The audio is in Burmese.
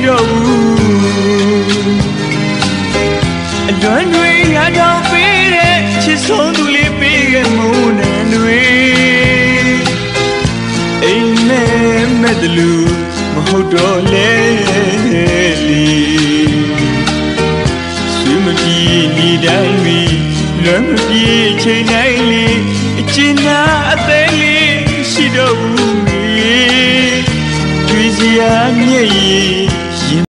တော့ဘူးအတွန်းတွေငါတောင်ပေးတဲ့ချစ်ဆုံးသူလေးပေးခဲ့မုန်းနံတွေအိမ်မဲ့မဲ့တလူမဟုတ်တော့လေဆွေမပြေနေတိုင်းမီလွမ်းမပြေချိန်တိုင်းလေးအကျဉ်းနာအသေးလေးရှိတော့ဘူးကြွေးစရာမျက်ရည်